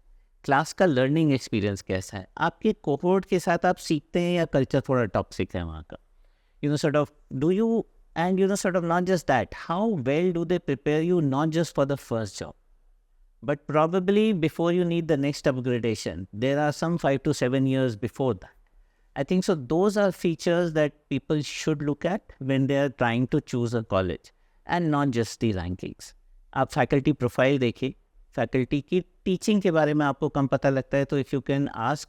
S2: क्लास का लर्निंग एक्सपीरियंस कैसा है, आपके कोहोर्ट के साथ आप सीखते हैं या कल्चर थोड़ा टॉक्सिक है वहाँ का. Sort of do you, and sort of not just that, how well do they prepare you not just for the first job, but probably before you need the next upgradation. There are some 5 to 7 years before that. I think so those are features that people should look at when they are trying to choose a college and not just the rankings. आप faculty profile देखिए, faculty की teaching के बारे में आपको कम पता लगता है, तो if you can ask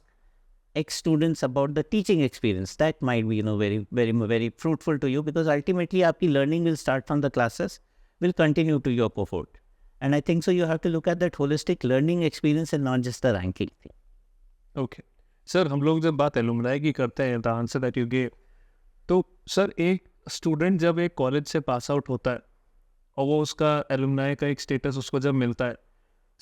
S2: ex-students about the teaching experience, that might be, very, very, very fruitful to you, because ultimately आपकी learning will start from the classes, will continue to your cohort. And I think so you have to look at that holistic learning experience and not just the ranking thing.
S1: Okay. Sir, हम लोग जब बात alumni की करते हैं, the answer that you gave, तो sir एक student जब एक कॉलेज से पास आउट होता है और वो उसका एलुमनाई का एक स्टेटस उसको जब मिलता है,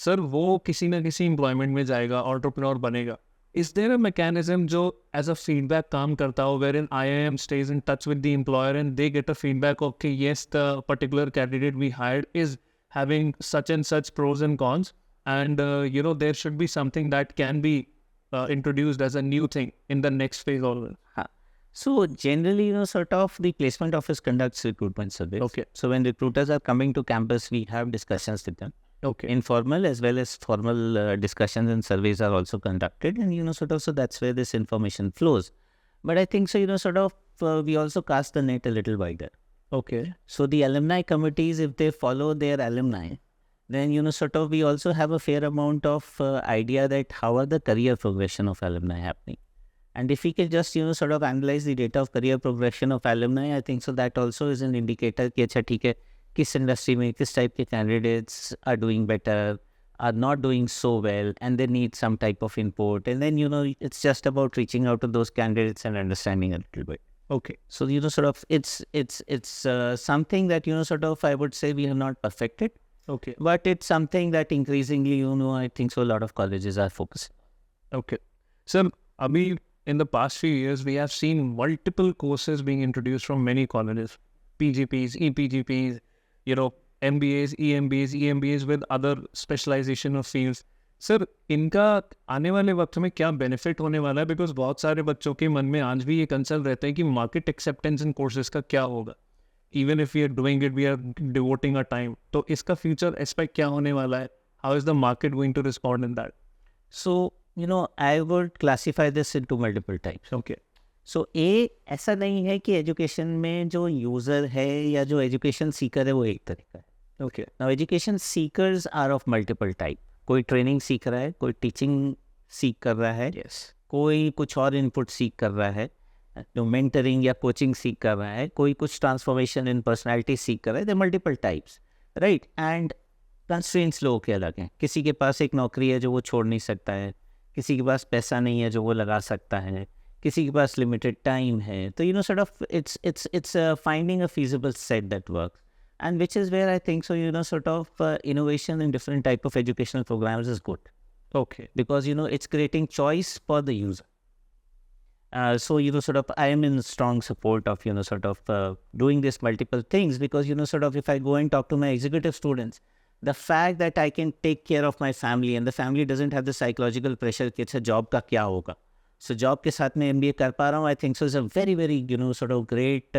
S1: सर वो किसी ना किसी एम्प्लॉयमेंट में जाएगा, एंटरप्रेन्योर बनेगा. Is there a mechanism जो as a feedback काम करता हो, wherein IIM stays in touch with the employer and they get a feedback of, okay, yes, the particular candidate we hired is having such and such pros and cons, and there should be something that can be introduced as a new thing in the next phase always.
S2: So generally, sort of the placement office conducts recruitment surveys.
S1: Okay.
S2: So when recruiters are coming to campus, we have discussions with them.
S1: Okay.
S2: Informal as well as formal discussions and surveys are also conducted, and so that's where this information flows. But I think so, we also cast the net a little wider.
S1: Okay.
S2: So the alumni committees, if they follow their alumni, then we also have a fair amount of idea that how are the career progression of alumni happening. And if we can just analyze the data of career progression of alumni, I think so that also is an indicator कि अच्छा ठीक है, किस industry में किस type के candidates are doing better, are not doing so well, and they need some type of input, and then it's just about reaching out to those candidates and understanding a little bit.
S1: Okay.
S2: So it's something that I would say we have not perfected.
S1: Okay.
S2: But it's something that increasingly I think so a lot of colleges are focusing.
S1: Okay. So abhi in the past few years we have seen multiple courses being introduced from many colleges, PGPs, EPGPs, MBAs, EMBAs with other specialization of fields. Sir इनका आने वाले वक्त में क्या benefit होने वाला है? Because बहुत सारे बच्चों के मन में आज भी ये कंसर्न रहता है कि मार्केट एक्सेप्टेंस इन कोर्सेज का क्या होगा. Even if we are doing it, we are devoting a time. तो इसका फ्यूचर एस्पेक्ट क्या होने वाला है? How is the market going to respond in that?
S2: So I would classify this into multiple types.
S1: Okay.
S2: So ऐसा नहीं है कि एजुकेशन में जो यूज़र है या जो एजुकेशन सीकर है वो एक तरीका है.
S1: Okay.
S2: Now education seekers are of multiple type. कोई ट्रेनिंग सीख रहा है, कोई टीचिंग सीख कर रहा है,
S1: Yes.
S2: कोई कुछ और इनपुट सीख कर रहा है, जो मेंटरिंग या कोचिंग सीख कर रहा है, कोई कुछ ट्रांसफॉर्मेशन इन पर्सनालिटी सीख कर रहा है. They multiple types, right. And constraints लोगों के अलग हैं. किसी के पास एक नौकरी है जो वो छोड़ नहीं सकता है, किसी के पास पैसा नहीं है जो वो लगा सकता है, किसी के पास लिमिटेड टाइम है. तो it's finding a feasible set that works, and which is where I think so innovation in different type of educational programs is good.
S1: Okay.
S2: Because it's creating choice for the user. So I am in strong support of doing this multiple things, because if I go and talk to my executive students, the fact that I can take care of my family and the family doesn't have the psychological pressure कि अच्छा job का क्या होगा, so job के साथ में MBA कर पा रहा हूँ, I think so is a very very great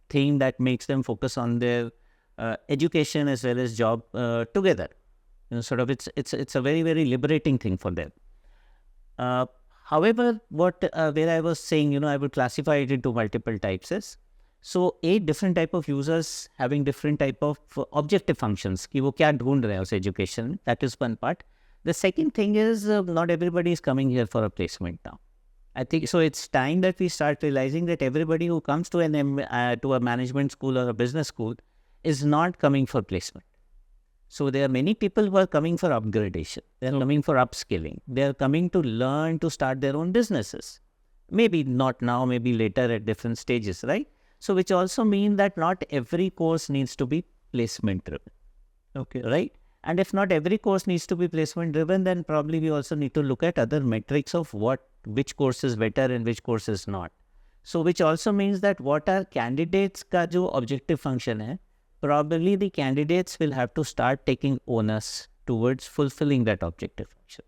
S2: thing that makes them focus on their education as well as job together. It's a very very liberating thing for them. However, where I was saying I would classify it into multiple types is, so different type of users having different type of objective functions कि वो क्या ढूंढ रहे हैं उस education. That is one part. The second thing is not everybody is coming here for a placement now. I think so it's time that we start realizing that everybody who comes to to a management school or a business school is not coming for placement. So there are many people who are coming for upgradation. They are coming for upskilling. They are coming to learn to start their own businesses. Maybe not now, maybe later at different stages, right? So which also mean that not every course needs to be placement driven.
S1: Okay.
S2: Right? And if not every course needs to be placement driven, then probably we also need to look at other metrics of which course is better and which course is not. So which also means that what are candidates का जो objective function है, probably the candidates will have to start taking onus towards fulfilling that objective function.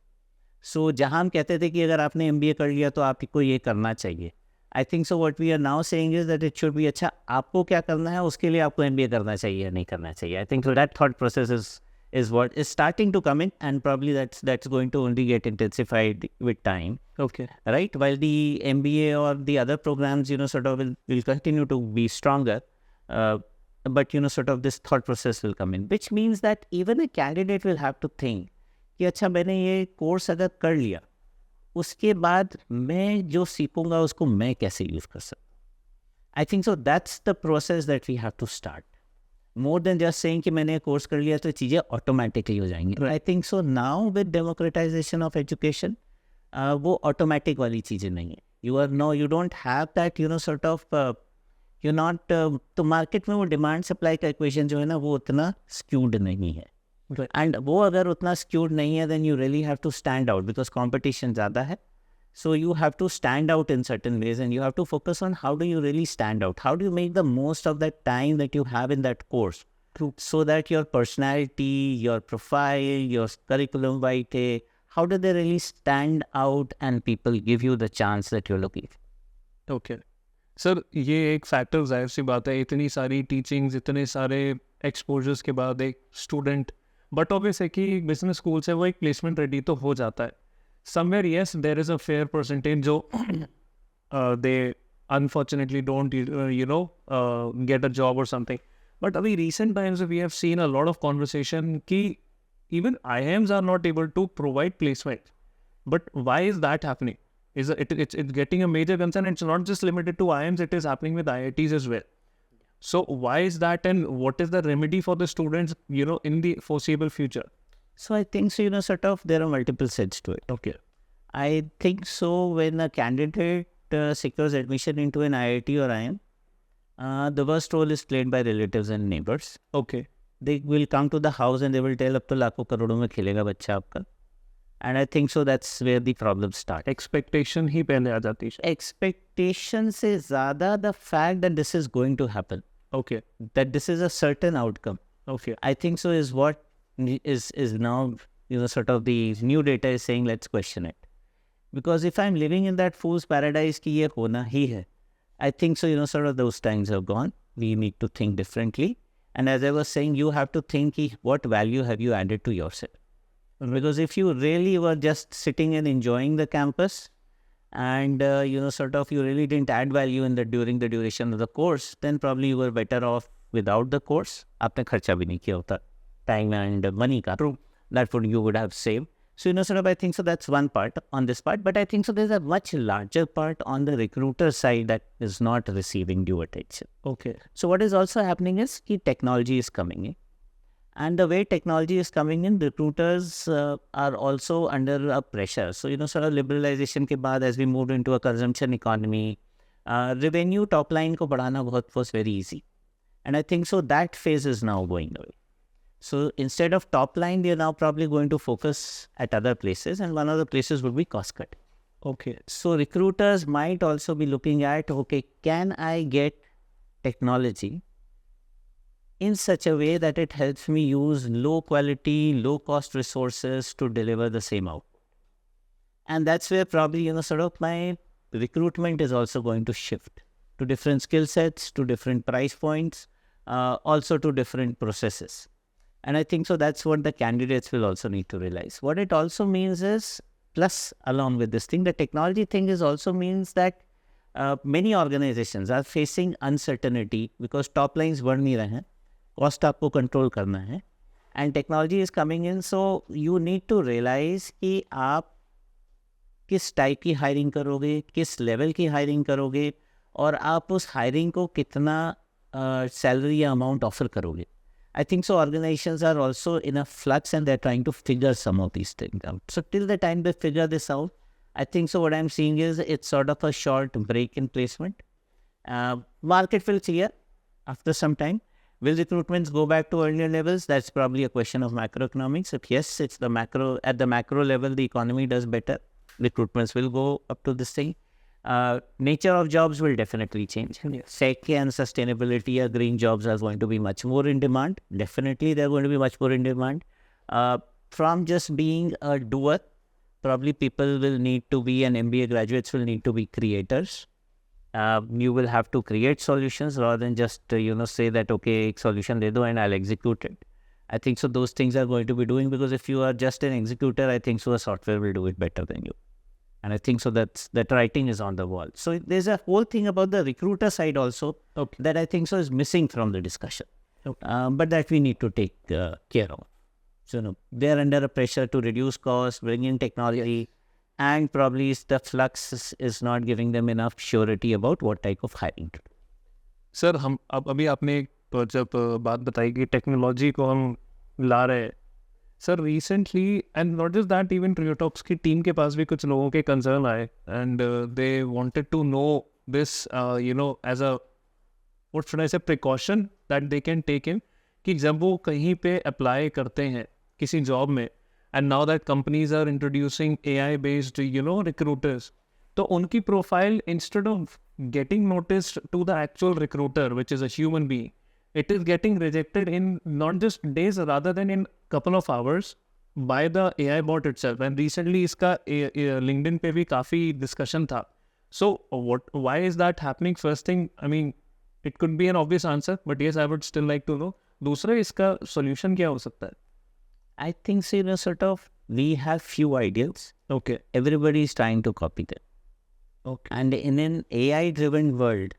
S2: So जहाँ हम कहते थे कि अगर आपने MBA कर लिया तो आपको ये करना चाहिए, I think so what we are now saying is that it should be अच्छा आपको क्या करना है, उसके लिए आपको MBA करना चाहिए या नहीं करना चाहिए. I think so that thought process is what is starting to come in, and probably that's going to only get intensified with time.
S1: Okay.
S2: Right? While the MBA or the other programs will continue to be stronger, but this thought process will come in, which means that even a candidate will have to think कि अच्छा मैंने ये course अगर कर लिया, उसके बाद मैं जो सीखूंगा उसको मैं कैसे यूज़ कर सकता हूँ. I think so that's the process that we have to start, more than just saying कि मैंने कोर्स कर लिया तो चीज़ें ऑटोमेटिकली हो जाएंगी. आई think so now with democratisation of education वो ऑटोमेटिक वाली चीज़ें नहीं है. You don't have that sort of you not. तो मार्केट में वो डिमांड सप्लाई का इक्वेशन जो है ना वो उतना स्क्यूड नहीं है. एंड वो अगर उतना स्क्यूड नहीं है then you really have to stand out because competition ज़्यादा है. So you have to stand out in certain ways and you have to focus on how do you really stand out? How do you make the most of that time that you have in that course? True. So that your personality, your profile, your curriculum vitae, how do they really stand out and people give you the chance that you're looking for?
S1: Okay. Sir ये एक factor जाहिर सी बात है, इतनी सारी teachings, इतने सारे exposures के बाद एक स्टूडेंट, बट ऑब्वियस है कि बिजनेस स्कूल से वो एक प्लेसमेंट रेडी तो हो जाता है. Somewhere, yes, there is a fair percentage जो they unfortunately don't, get a job or something. But अभी recent times we have seen a lot of conversation कि even IIMs are not able to provide placement. But why is that happening? It's getting a major concern. It's not just limited to IIMs, it is happening with IITs as well. So why is that, and what is the remedy for the students, in the foreseeable future?
S2: So I think so, sort of there are multiple sides to it.
S1: Okay.
S2: I think so when a candidate secures admission into an IIT or IIM, the worst role is played by relatives and neighbors.
S1: Okay.
S2: They will come to the house and they will tell, अब तो लाखों करोड़ों में खेलेगा बच्चा आपका. And I think so that's where the problem starts.
S1: Expectation ही पहले आ जाती है.
S2: Expectation से ज़्यादा the fact that this is going to happen.
S1: Okay.
S2: That this is a certain outcome.
S1: Okay.
S2: I think so is what is now, sort of the new data is saying let's question it. Because if I'm living in that fool's paradise कि ये होना ही है, I think so, sort of those times are gone. We need to think differently. And as I was saying, you have to think what value have you added to yourself. Because if you really were just sitting and enjoying the campus and, sort of you really didn't add value during the duration of the course, then probably you were better off without the course. आपने खर्चा भी नहीं किया होता. Time and money ka. True. That you would have saved. So, sort of I think so that's one part on this part. But I think so there's a much larger part on the recruiter side that is not receiving due attention.
S1: Okay.
S2: So what is also happening is that technology is coming in. And the way technology is coming in, recruiters are also under a pressure. So, sort of liberalization ke baad, as we moved into a consumption economy, revenue top line ko badhana was very easy. And I think so that phase is now going away. So instead of top line, they are now probably going to focus at other places. And one of the places would be cost cut.
S1: Okay.
S2: So recruiters might also be looking at, okay, can I get technology in such a way that it helps me use low quality, low cost resources to deliver the same output? And that's where probably, sort of my recruitment is also going to shift to different skill sets, to different price points, also to different processes. And I think so that's what the candidates will also need to realize. What it also means is, plus along with this thing, the technology thing is also means that many organizations are facing uncertainty because top lines बढ़ नहीं रहे हैं, cost आपको control करना है, and technology is coming in. So you need to realize कि आप किस टाइप की हायरिंग करोगे, किस लेवल की हायरिंग करोगे, और आप उस हायरिंग को कितना सैलरी या अमाउंट ऑफर करोगे. I think so organizations are also in a flux and they're trying to figure some of these things out. So till the time they figure this out, I think so what I'm seeing is it's sort of a short break in placement. Market will clear after some time. Will recruitments go back to earlier levels? That's probably a question of macroeconomics. If yes, it's the macro, at the macro level, the economy does better. Recruitments will go up to this thing. Nature of jobs will definitely change. Tech and sustainability or green jobs are going to be much more in demand. Definitely they're going to be much more in demand. From just being a doer, probably people will need to be, and MBA graduates will need to be creators. You will have to create solutions rather than just, say that, okay, solution de do and I'll execute it. I think so those things are going to be doing, because if you are just an executor, I think so a software will do it better than you. And I think so that writing is on the wall. So there's a whole thing about the recruiter side also that I think so is missing from the discussion. But that we need to take care of. So they're under a pressure to reduce costs, bring in technology, and probably the flux is not giving them enough surety about what type of hiring to do.
S1: Sir हम अब अभी आपने जब बात बताई कि technology को हम ला रहे हैं sir recently and not just that even Triotox की टीम के पास भी कुछ लोगों के कंसर्न आए and they wanted to know this you know as a what should I say precaution that they can take in कि जब वो कहीं पे अप्लाई करते हैं किसी जॉब में and now that companies are introducing AI based you know recruiters तो उनकी profile instead of getting noticed to the actual recruiter, which is a human being, it is getting rejected in not just days rather than in couple of hours by the AI bot itself. And recently इसका LinkedIn पे भी काफ़ी discussion था. So why is that happening? First thing, I mean, it could be an obvious answer, but yes, I would still like to know. दूसरा इसका solution क्या हो सकता है?
S2: I think so, sort of, we have few ideas.
S1: Okay.
S2: Everybody is trying to copy them.
S1: Okay.
S2: And in an AI-driven world,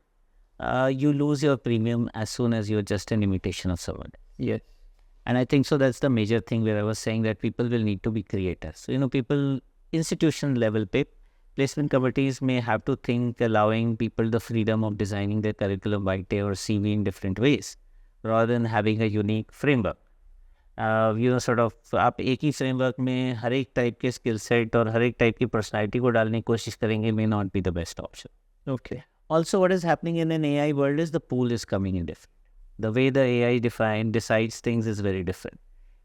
S2: you lose your premium as soon as you're just an imitation of someone.
S1: Yes.
S2: And I think so that's the major thing where I was saying that people will need to be creators. So, people, institution level placement committees may have to think allowing people the freedom of designing their curriculum vitae or CV in different ways, rather than having a unique framework. Sort of आप एक ही framework में हर एक type के skill set और हर एक type की personality को डालने की कोशिश करेंगे may not be the best option.
S1: Okay.
S2: Also, what is happening in an AI world is the pool is coming in different. The way the AI decides things is very different.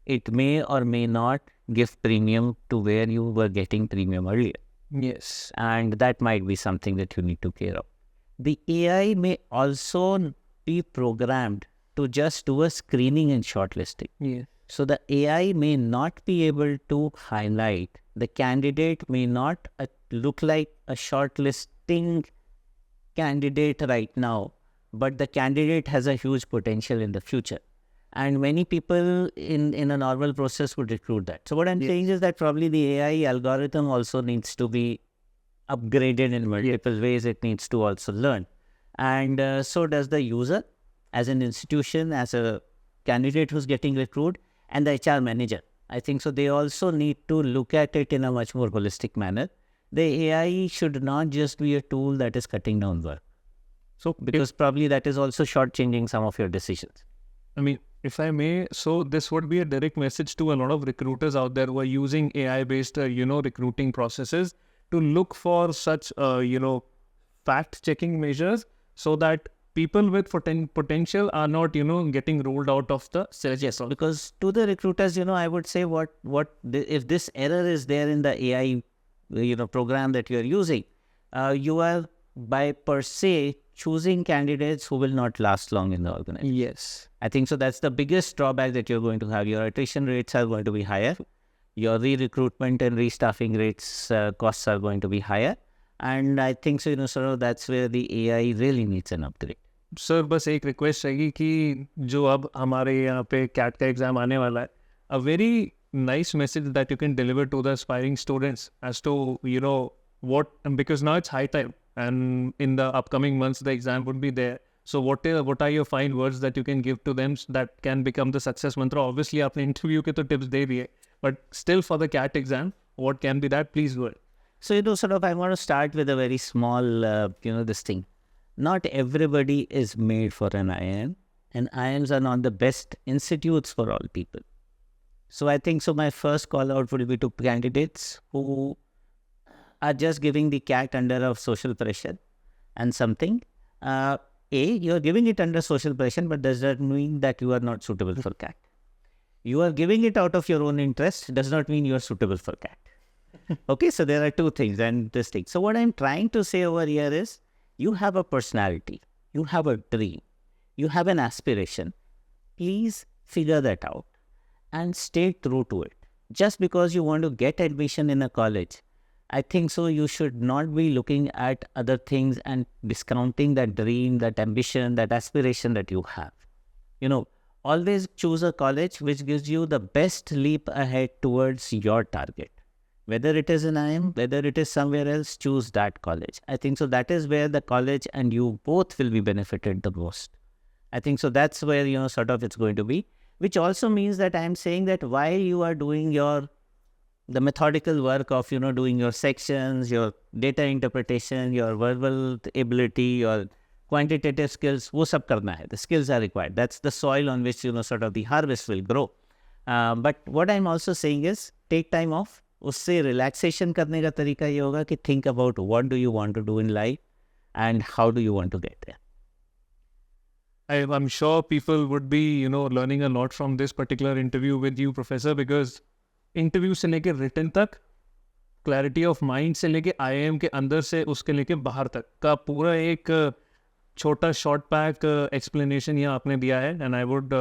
S2: It may or may not give premium to where you were getting premium earlier.
S1: Yes.
S2: And that might be something that you need to care of. The AI may also be programmed to just do a screening and shortlisting.
S1: Yes.
S2: So the AI may not be able to highlight, the candidate may not look like a shortlisting candidate right now, but the candidate has a huge potential in the future. And many people in a normal process would recruit that. So what I'm saying is that probably the AI algorithm also needs to be upgraded in multiple ways. It needs to also learn. And so does the user as an institution, as a candidate who's getting recruited, and the HR manager. I think so they also need to look at it in a much more holistic manner. The AI should not just be a tool that is cutting down work. So because probably that is also shortchanging some of your decisions.
S1: I mean, if I may, so this would be a direct message to a lot of recruiters out there who are using AI-based, recruiting processes to look for such, fact-checking measures so that people with potential are not, getting ruled out of the search.
S2: Yes, because to the recruiters, I would say if this error is there in the AI, program that you are using, you are by per se choosing candidates who will not last long in the organization.
S1: Yes.
S2: I think so that's the biggest drawback that you're going to have. Your attrition rates are going to be higher. Your re-recruitment and restaffing rates, costs are going to be higher. And I think so, that's where the AI really needs an upgrade.
S1: Sir बस एक request रहेगी कि जो अब हमारे यहाँ पे cat का एग्जाम आने वाला है a very nice message that you can deliver to the aspiring students as to what because now it's high time and in the upcoming months the exam would be there. So what are your fine words that you can give to them that can become the success mantra? Obviously आपने interview के तो tips दे दिए, but still for the CAT exam what can be that? Please go ahead.
S2: So I want to start with a very small this thing. Not everybody is made for an IIM, and IIMs are not the best institutes for all people. So I think so my first call out would be to candidates who are just giving the CAT under of social pressure and something. You're giving it under social pressure, but does that mean that you are not suitable for CAT? You are giving it out of your own interest, does not mean you are suitable for CAT. Okay, so there are two things and this thing. So what I'm trying to say over here is, you have a personality, you have a dream, you have an aspiration. Please figure that out and stay true to it. Just because you want to get admission in a college, I think so you should not be looking at other things and discounting that dream, that ambition, that aspiration that you have. Always choose a college which gives you the best leap ahead towards your target. Whether it is an IIM, whether it is somewhere else, choose that college. I think so that is where the college and you both will be benefited the most. I think so that's where, it's going to be. which also means that I'm saying that while you are doing the methodical work of, doing your sections, your data interpretation, your verbal ability, your quantitative skills, वो सब करना है. The skills are required. That's the soil on which, sort of the harvest will grow. But what I'm also saying is take time off. उससे relaxation करने का तरीका ये होगा कि think about what do you want to do in life and how do you want to get there.
S1: I'm sure people would be, learning a lot from this particular interview with you, Professor, because interview से लेके written तक, clarity of mind से लेके IIM के अंदर से उसके लेके बाहर तक का पूरा एक छोटा शॉर्ट पैक एक्सप्लेनेशन यहाँ आपने दिया है. And I would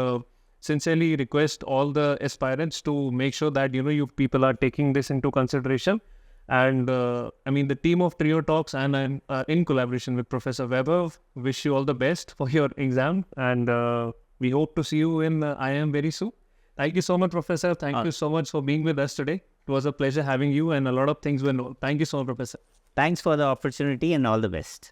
S1: sincerely request all the aspirants to make sure that you people are taking this into consideration. And I mean, the team of Trio Talks and in collaboration with Professor Vaibhav, wish you all the best for your exam, and we hope to see you in IIM very soon. Thank you so much, Professor. Thank you so much for being with us today. It was a pleasure having you, and a lot of things were known. Thank you so much, Professor.
S2: Thanks for the opportunity and all the best.